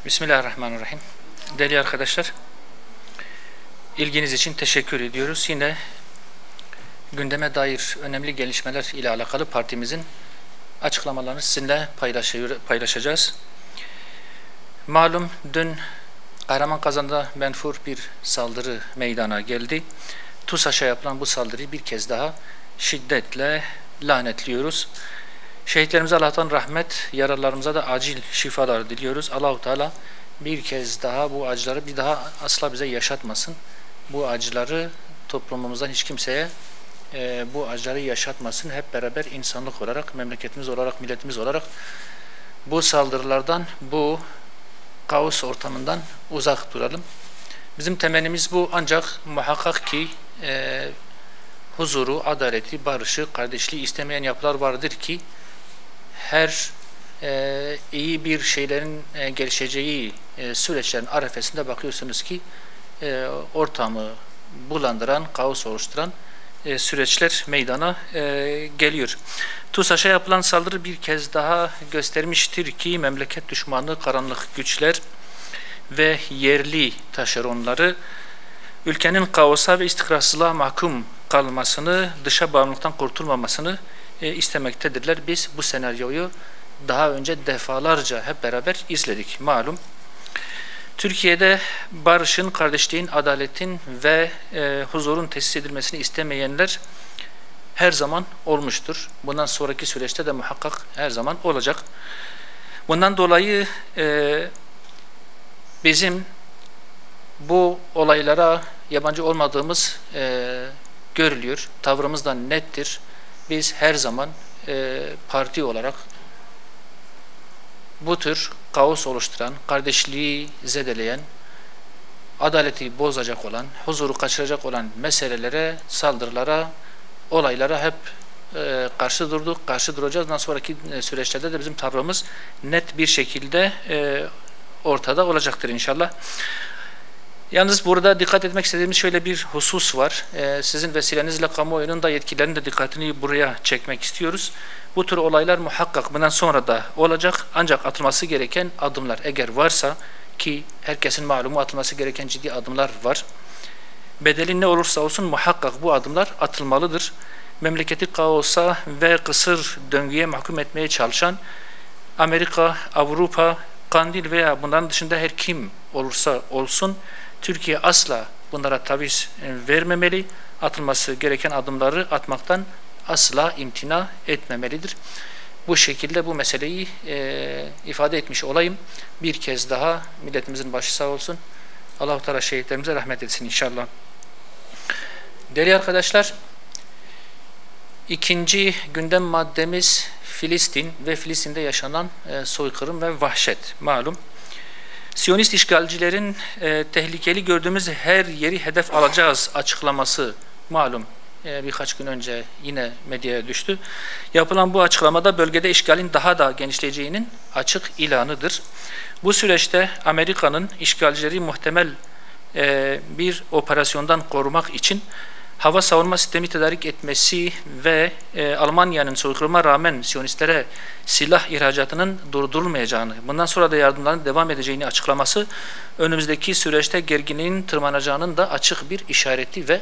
Bismillahirrahmanirrahim. Değerli arkadaşlar, ilginiz için teşekkür ediyoruz. Yine gündeme dair önemli gelişmeler ile alakalı partimizin açıklamalarını sizinle paylaşacağız. Malum dün Kahramanmaraş'ta menfur bir saldırı meydana geldi. TUSAŞ'a yapılan bu saldırıyı bir kez daha şiddetle lanetliyoruz. Şehitlerimize Allah'tan rahmet, yaralarımıza da acil şifalar diliyoruz. Allah-u Teala bir kez daha bu acıları bir daha asla bize yaşatmasın. Bu acıları toplumumuzdan hiç kimseye bu acıları yaşatmasın. Hep beraber insanlık olarak, memleketimiz olarak, milletimiz olarak bu saldırılardan, bu kaos ortamından uzak duralım. Bizim temennimiz bu, ancak muhakkak ki huzuru, adaleti, barışı, kardeşliği istemeyen yapılar vardır ki her iyi bir şeylerin gelişeceği süreçlerin arefesinde bakıyorsunuz ki ortamı bulandıran, kaos oluşturan süreçler meydana geliyor. TUSAŞ'a yapılan saldırı bir kez daha göstermiştir ki memleket düşmanı karanlık güçler ve yerli taşeronları ülkenin kaosa ve istikrarsızlığa mahkum kalmasını, dışa bağımlılıktan kurtulmamasını istemektedirler. Biz bu senaryoyu daha önce defalarca hep beraber izledik. Malum Türkiye'de barışın, kardeşliğin, adaletin ve huzurun tesis edilmesini istemeyenler her zaman olmuştur. Bundan sonraki süreçte de muhakkak her zaman olacak. Bundan dolayı bizim bu olaylara yabancı olmadığımız görülüyor. Tavrımız da nettir. Biz her zaman parti olarak bu tür kaos oluşturan, kardeşliği zedeleyen, adaleti bozacak olan, huzuru kaçıracak olan meselelere, saldırılara, olaylara hep karşı durduk, karşı duracağız. Bundan sonraki süreçlerde de bizim tavrımız net bir şekilde ortada olacaktır inşallah. Yalnız burada dikkat etmek istediğimiz şöyle bir husus var. Sizin vesilenizle kamuoyunun da yetkililerinin de dikkatini buraya çekmek istiyoruz. Bu tür olaylar muhakkak bundan sonra da olacak. Ancak atılması gereken adımlar eğer varsa, ki herkesin malumu atılması gereken ciddi adımlar var. Bedeli ne olursa olsun muhakkak bu adımlar atılmalıdır. Memleketi kaosa ve kısır döngüye mahkum etmeye çalışan Amerika, Avrupa, Kandil veya bunların dışında her kim olursa olsun Türkiye asla bunlara taviz vermemeli. Atılması gereken adımları atmaktan asla imtina etmemelidir. Bu şekilde bu meseleyi ifade etmiş olayım. Bir kez daha milletimizin başı sağ olsun. Allah-u Teala şehitlerimize rahmet etsin inşallah. Değerli arkadaşlar, ikinci gündem maddemiz Filistin ve Filistin'de yaşanan soykırım ve vahşet. Malum Siyonist işgalcilerin tehlikeli gördüğümüz her yeri hedef alacağız açıklaması malum birkaç gün önce yine medyaya düştü. Yapılan bu açıklamada bölgede işgalin daha da genişleyeceğinin açık ilanıdır. Bu süreçte Amerika'nın işgalcileri muhtemel bir operasyondan korumak için hava savunma sistemi tedarik etmesi ve Almanya'nın soykırıma rağmen Siyonistlere silah ihracatının durdurulmayacağını, bundan sonra da yardımların devam edeceğini açıklaması önümüzdeki süreçte gerginliğin tırmanacağının da açık bir işareti ve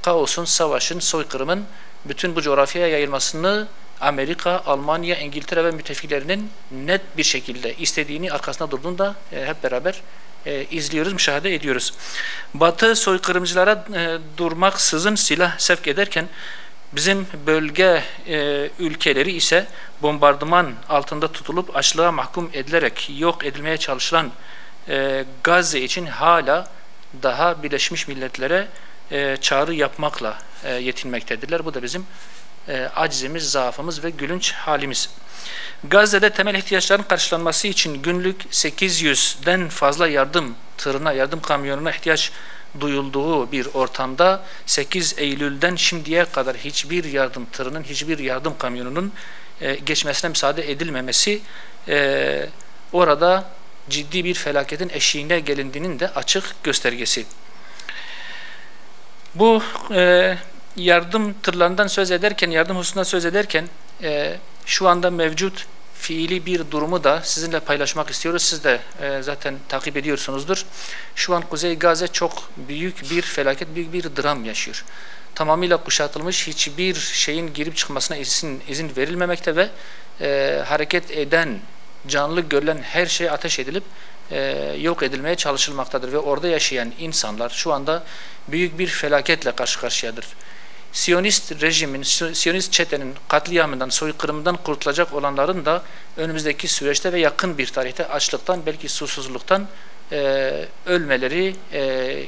kaosun, savaşın, soykırımın bütün bu coğrafyaya yayılmasını Amerika, Almanya, İngiltere ve müttefiklerinin net bir şekilde istediğini, arkasında durduğunu da hep beraber izliyoruz, müşahede ediyoruz. Batı soykırımcılara durmaksızın silah sevk ederken bizim bölge ülkeleri ise bombardıman altında tutulup açlığa mahkum edilerek yok edilmeye çalışılan Gazze için hala daha Birleşmiş Milletler'e çağrı yapmakla yetinmektedirler. Bu da bizim acizimiz, zaafımız ve gülünç halimiz. Gazze'de temel ihtiyaçların karşılanması için günlük 800'den fazla yardım tırına, yardım kamyonuna ihtiyaç duyulduğu bir ortamda 8 Eylül'den şimdiye kadar hiçbir yardım tırının, hiçbir yardım kamyonunun geçmesine müsaade edilmemesi orada ciddi bir felaketin eşiğine gelindiğinin de açık göstergesi. Bu yardım tırlarından söz ederken, yardım hususunda söz ederken şu anda mevcut fiili bir durumu da sizinle paylaşmak istiyoruz. Siz de zaten takip ediyorsunuzdur. Şu an Kuzey Gazze çok büyük bir felaket, büyük bir dram yaşıyor. Tamamıyla kuşatılmış, hiçbir şeyin girip çıkmasına izin verilmemekte ve hareket eden, canlı görülen her şey ateş edilip yok edilmeye çalışılmaktadır. Ve orada yaşayan insanlar şu anda büyük bir felaketle karşı karşıyadır. Siyonist rejimin, Siyonist çetenin katliamından, soykırımından kurtulacak olanların da önümüzdeki süreçte ve yakın bir tarihte açlıktan, belki susuzluktan ölmeleri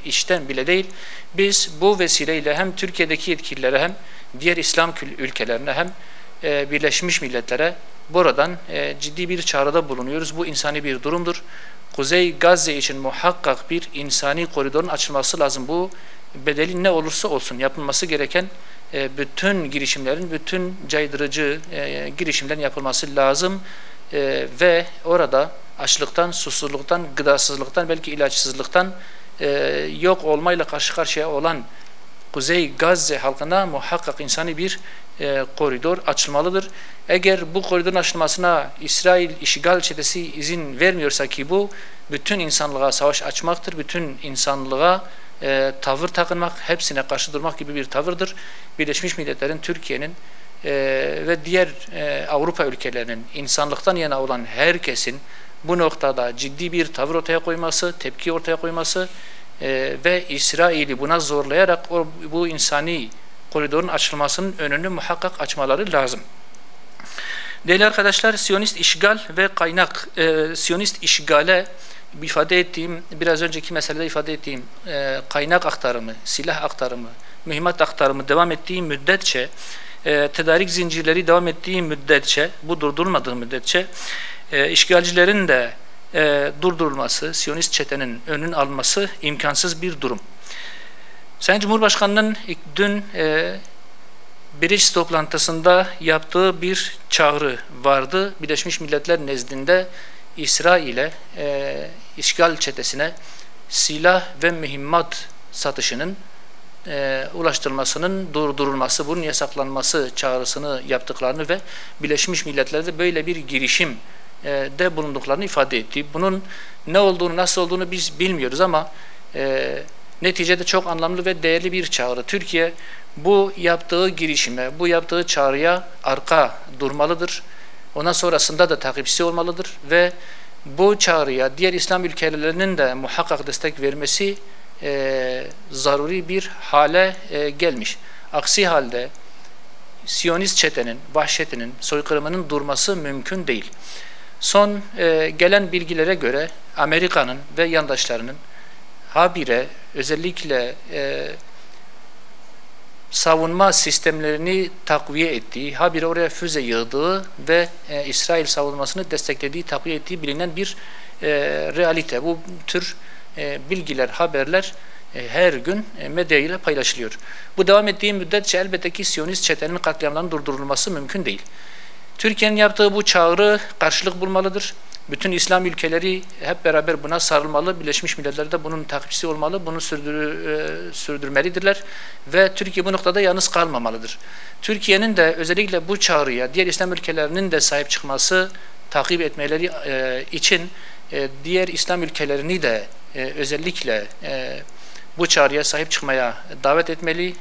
işten bile değil. Biz bu vesileyle hem Türkiye'deki yetkililere hem diğer İslam ülkelerine hem Birleşmiş Milletler'e buradan ciddi bir çağrıda bulunuyoruz. Bu insani bir durumdur. Kuzey Gazze için muhakkak bir insani koridorun açılması lazım. Bu bedeli ne olursa olsun yapılması gereken bütün girişimlerin, bütün caydırıcı girişimlerin yapılması lazım ve orada açlıktan, susuzluktan, gıdasızlıktan, belki ilaçsızlıktan yok olmayla karşı karşıya olan Kuzey Gazze halkına muhakkak insani bir koridor açılmalıdır. Eğer bu koridorun açılmasına İsrail işgal çetesi izin vermiyorsa, ki bu bütün insanlığa savaş açmaktır, bütün insanlığa tavır takınmak, hepsine karşı durmak gibi bir tavırdır. Birleşmiş Milletler'in, Türkiye'nin ve diğer Avrupa ülkelerinin insanlıktan yana olan herkesin bu noktada ciddi bir tavır ortaya koyması, tepki ortaya koyması ve İsrail'i buna zorlayarak bu insani koridorun açılmasının önünü muhakkak açmaları lazım. Değerli arkadaşlar, Siyonist işgal ve kaynak, Siyonist işgale ifade ettiğim, biraz önceki meselede ifade ettiğim kaynak aktarımı, silah aktarımı, mühimmat aktarımı devam ettiği müddetçe, tedarik zincirleri devam ettiği müddetçe, bu durdurulmadığı müddetçe işgalcilerin de durdurulması, Siyonist çetenin önünün alınması imkansız bir durum. Sayın Cumhurbaşkanı'nın dün Brix toplantısında yaptığı bir çağrı vardı. Birleşmiş Milletler nezdinde İsrail'e, işgal çetesine silah ve mühimmat satışının ulaştırılmasının durdurulması, bunun yasaklanması çağrısını yaptıklarını ve Birleşmiş Milletler'de böyle bir girişim de bulunduklarını ifade etti. Bunun ne olduğunu, nasıl olduğunu biz bilmiyoruz ama neticede çok anlamlı ve değerli bir çağrı. Türkiye bu yaptığı girişime, bu yaptığı çağrıya arka durmalıdır. Ondan sonrasında da takipçisi olmalıdır ve bu çağrıya diğer İslam ülkelerinin de muhakkak destek vermesi zaruri bir hale gelmiş. Aksi halde Siyonist çetenin, vahşetinin, soykırımının durması mümkün değil. Son gelen bilgilere göre Amerika'nın ve yandaşlarının habire özellikle savunma sistemlerini takviye ettiği, habire oraya füze yığdığı ve İsrail savunmasını desteklediği, takviye ettiği bilinen bir realite. Bu tür bilgiler, haberler her gün medya ile paylaşılıyor. Bu devam ettiği müddetçe elbette ki Siyonist çetenin katliamlarının durdurulması mümkün değil. Türkiye'nin yaptığı bu çağrı karşılık bulmalıdır. Bütün İslam ülkeleri hep beraber buna sarılmalı. Birleşmiş Milletler de bunun takipçisi olmalı. Bunu sürdürmelidirler. Ve Türkiye bu noktada yalnız kalmamalıdır. Türkiye'nin de özellikle bu çağrıya diğer İslam ülkelerinin de sahip çıkması, takip etmeleri için diğer İslam ülkelerini de özellikle bu çağrıya sahip çıkmaya davet etmeli.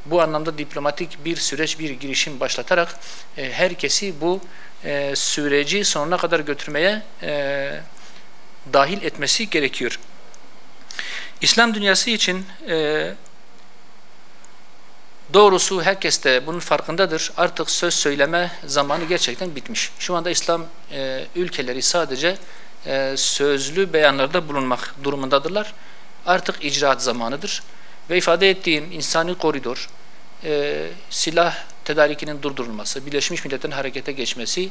Bu anlamda diplomatik bir süreç, bir girişim başlatarak herkesi bu süreci sonuna kadar götürmeye dahil etmesi gerekiyor. İslam dünyası için doğrusu herkes de bunun farkındadır. Artık söz söyleme zamanı gerçekten bitmiş. Şu anda İslam ülkeleri sadece sözlü beyanlarda bulunmak durumundadırlar. Artık icraat zamanıdır. Ve ifade ettiğim insani koridor, silah tedarikinin durdurulması, Birleşmiş Milletler'in harekete geçmesi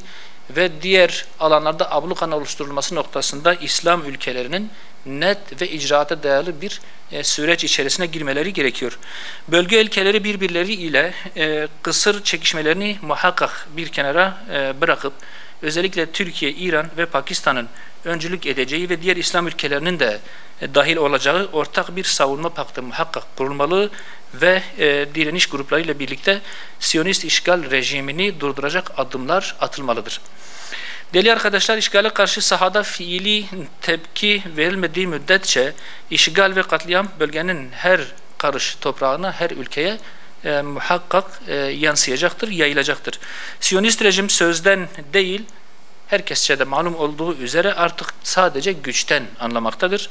ve diğer alanlarda ablukanın oluşturulması noktasında İslam ülkelerinin net ve icraata dayalı bir süreç içerisine girmeleri gerekiyor. Bölge ülkeleri birbirleriyle kısır çekişmelerini muhakkak bir kenara bırakıp özellikle Türkiye, İran ve Pakistan'ın öncülük edeceği ve diğer İslam ülkelerinin de dahil olacağı ortak bir savunma paktı muhakkak kurulmalı ve direniş gruplarıyla birlikte Siyonist işgal rejimini durduracak adımlar atılmalıdır. Değerli arkadaşlar, işgale karşı sahada fiili tepki verilmediği müddetçe işgal ve katliam bölgenin her karış toprağına, her ülkeye muhakkak yansıyacaktır, yayılacaktır. Siyonist rejim sözden değil, herkesçe de malum olduğu üzere artık sadece güçten anlamaktadır.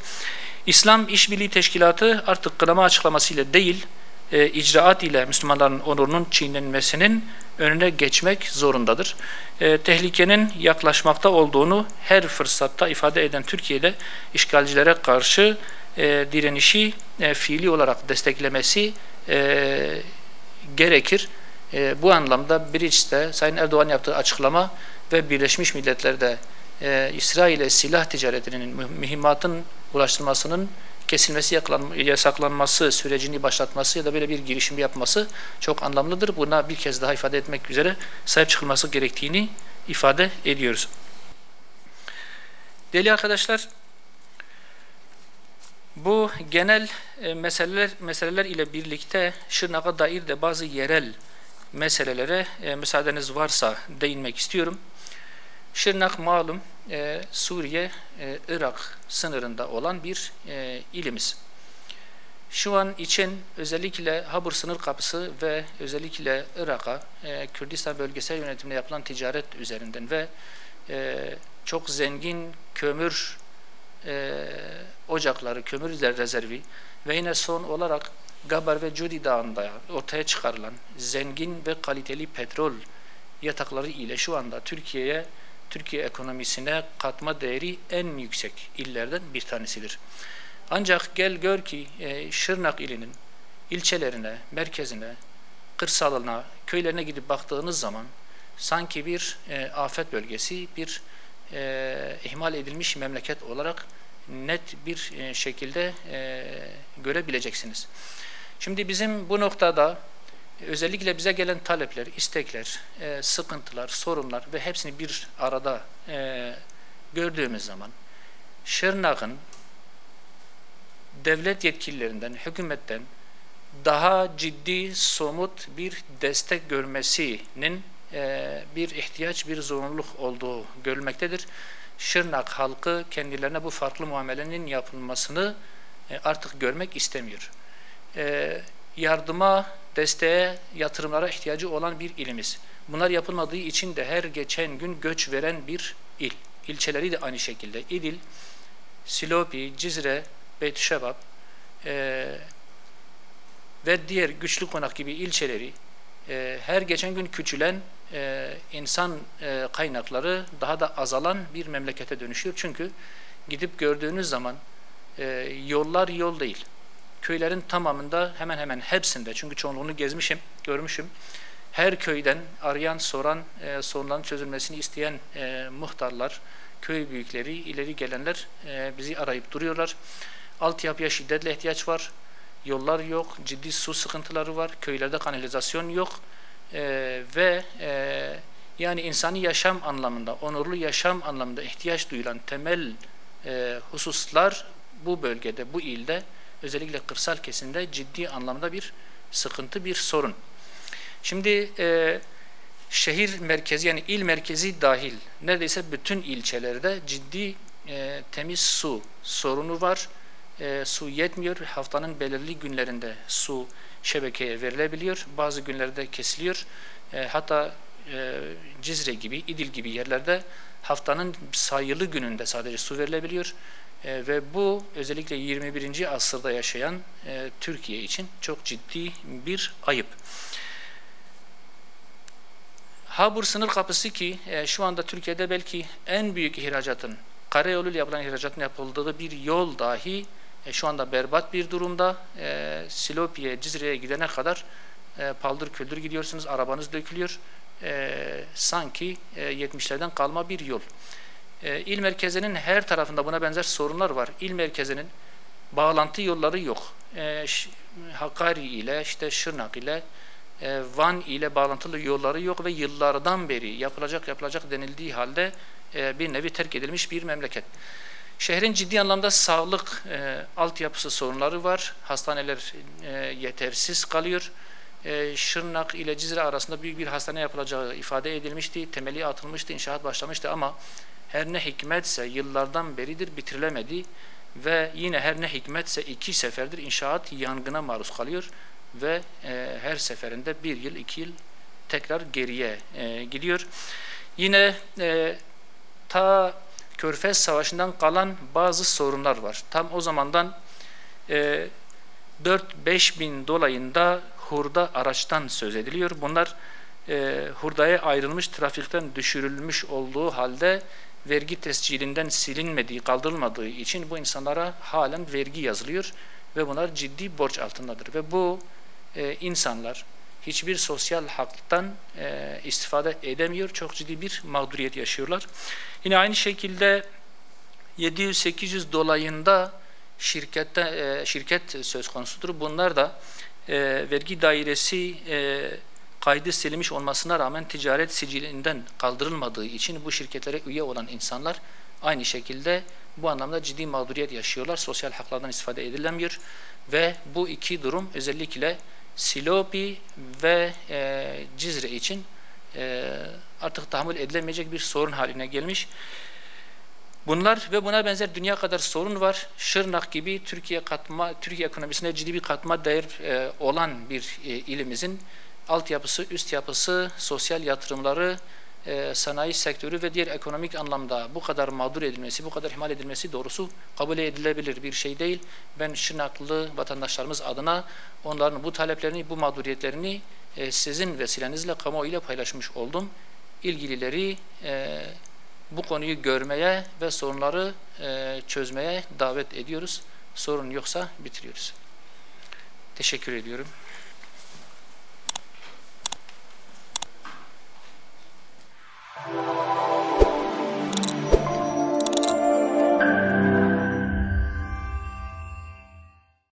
İslam İşbirliği Teşkilatı artık kınama açıklamasıyla değil, icraat ile Müslümanların onurunun çiğnenmesinin önüne geçmek zorundadır. Tehlikenin yaklaşmakta olduğunu her fırsatta ifade eden Türkiye'de işgalcilere karşı direnişi fiili olarak desteklemesi gerekir. Bu anlamda Bridge'de Sayın Erdoğan yaptığı açıklama ve Birleşmiş Milletler'de İsrail'e silah ticaretinin, mühimmatın ulaştırılmasının kesilmesi, yasaklanması sürecini başlatması ya da böyle bir girişim yapması çok anlamlıdır. Buna bir kez daha ifade etmek üzere sahip çıkılması gerektiğini ifade ediyoruz. Değerli arkadaşlar, bu genel meseleler ile birlikte Şırnak'a dair de bazı yerel meselelere müsaadeniz varsa değinmek istiyorum. Şırnak malum Suriye-Irak sınırında olan bir ilimiz. Şu an için özellikle Habur sınır kapısı ve özellikle Irak'a Kürdistan bölgesel yönetimine yapılan ticaret üzerinden ve çok zengin kömür ocakları, kömür rezervi ve yine son olarak Gabar ve Cudi Dağı'nda ortaya çıkarılan zengin ve kaliteli petrol yatakları ile şu anda Türkiye ekonomisine katma değeri en yüksek illerden bir tanesidir. Ancak gel gör ki Şırnak ilinin ilçelerine, merkezine, kırsalına, köylerine gidip baktığınız zaman sanki bir afet bölgesi, bir ihmal edilmiş memleket olarak net bir şekilde görebileceksiniz. Şimdi bizim bu noktada özellikle bize gelen talepler, istekler, sıkıntılar, sorunlar ve hepsini bir arada gördüğümüz zaman Şırnak'ın devlet yetkililerinden, hükümetten daha ciddi, somut bir destek görmesinin bir ihtiyaç, bir zorunluluk olduğu görülmektedir. Şırnak halkı kendilerine bu farklı muamelenin yapılmasını artık görmek istemiyor. Yardıma, desteğe, yatırımlara ihtiyacı olan bir ilimiz. Bunlar yapılmadığı için de her geçen gün göç veren bir il. İlçeleri de aynı şekilde. İdil, Silopi, Cizre, Beytüşebap ve diğer Güçlükonak gibi ilçeleri her geçen gün küçülen insan kaynakları daha da azalan bir memlekete dönüşüyor. Çünkü gidip gördüğünüz zaman yollar yol değil. Köylerin tamamında hemen hemen hepsinde, çünkü çoğunluğunu gezmişim, görmüşüm. Her köyden arayan, soran, sorunların çözülmesini isteyen muhtarlar, köy büyükleri, ileri gelenler bizi arayıp duruyorlar. Altyapıya şiddetle ihtiyaç var. Yollar yok, ciddi su sıkıntıları var, köylerde kanalizasyon yok ve yani insani yaşam anlamında, onurlu yaşam anlamında ihtiyaç duyulan temel hususlar bu bölgede, bu ilde, özellikle kırsal kesimde ciddi anlamda bir sıkıntı, bir sorun. Şimdi şehir merkezi, yani il merkezi dahil neredeyse bütün ilçelerde ciddi temiz su sorunu var. Su yetmiyor. Haftanın belirli günlerinde su şebekeye verilebiliyor. Bazı günlerde kesiliyor. Hatta Cizre gibi, İdil gibi yerlerde haftanın sayılı gününde sadece su verilebiliyor. Ve bu özellikle 21. asırda yaşayan Türkiye için çok ciddi bir ayıp. Habur sınır kapısı ki şu anda Türkiye'de belki en büyük ihracatın, karayoluyla yapılan ihracatın yapıldığı bir yol dahi şu anda berbat bir durumda. Silopi'ye, Cizre'ye gidene kadar paldır küldür gidiyorsunuz, arabanız dökülüyor. Sanki 70'lerden kalma bir yol. İl merkezinin her tarafında buna benzer sorunlar var. İl merkezinin bağlantı yolları yok. Hakkari ile, işte Şırnak ile, Van ile bağlantılı yolları yok ve yıllardan beri yapılacak denildiği halde bir nevi terk edilmiş bir memleket. Şehrin ciddi anlamda sağlık altyapısı sorunları var. Hastaneler yetersiz kalıyor. Şırnak ile Cizre arasında büyük bir hastane yapılacağı ifade edilmişti. Temeli atılmıştı, inşaat başlamıştı ama her ne hikmetse yıllardan beridir bitirilemedi ve yine her ne hikmetse 2 seferdir inşaat yangına maruz kalıyor ve her seferinde 1 yıl, 2 yıl tekrar geriye gidiyor. Yine ta Körfez Savaşı'ndan kalan bazı sorunlar var. Tam o zamandan 4-5 bin dolayında hurda araçtan söz ediliyor. Bunlar hurdaya ayrılmış, trafikten düşürülmüş olduğu halde vergi tescilinden silinmediği, kaldırılmadığı için bu insanlara halen vergi yazılıyor ve bunlar ciddi borç altındadır. Ve bu insanlar hiçbir sosyal haktan istifade edemiyor. Çok ciddi bir mağduriyet yaşıyorlar. Yine aynı şekilde 700-800 dolayında şirket söz konusudur. Bunlar da vergi dairesi kaydı silinmiş olmasına rağmen ticaret sicilinden kaldırılmadığı için bu şirketlere üye olan insanlar aynı şekilde bu anlamda ciddi mağduriyet yaşıyorlar. Sosyal haklardan istifade edilemiyor ve bu iki durum özellikle Silopi ve Cizre için artık tahammül edilemeyecek bir sorun haline gelmiş. Bunlar ve buna benzer dünya kadar sorun var. Şırnak gibi Türkiye ekonomisine ciddi bir katma değer olan bir ilimizin altyapısı, üst yapısı, sosyal yatırımları, sanayi sektörü ve diğer ekonomik anlamda bu kadar mağdur edilmesi, bu kadar ihmal edilmesi doğrusu kabul edilebilir bir şey değil. Ben Şırnaklı vatandaşlarımız adına onların bu taleplerini, bu mağduriyetlerini sizin vesilenizle kamuoyuyla paylaşmış oldum. İlgilileri bu konuyu görmeye ve sorunları çözmeye davet ediyoruz. Sorun yoksa bitiriyoruz. Teşekkür ediyorum.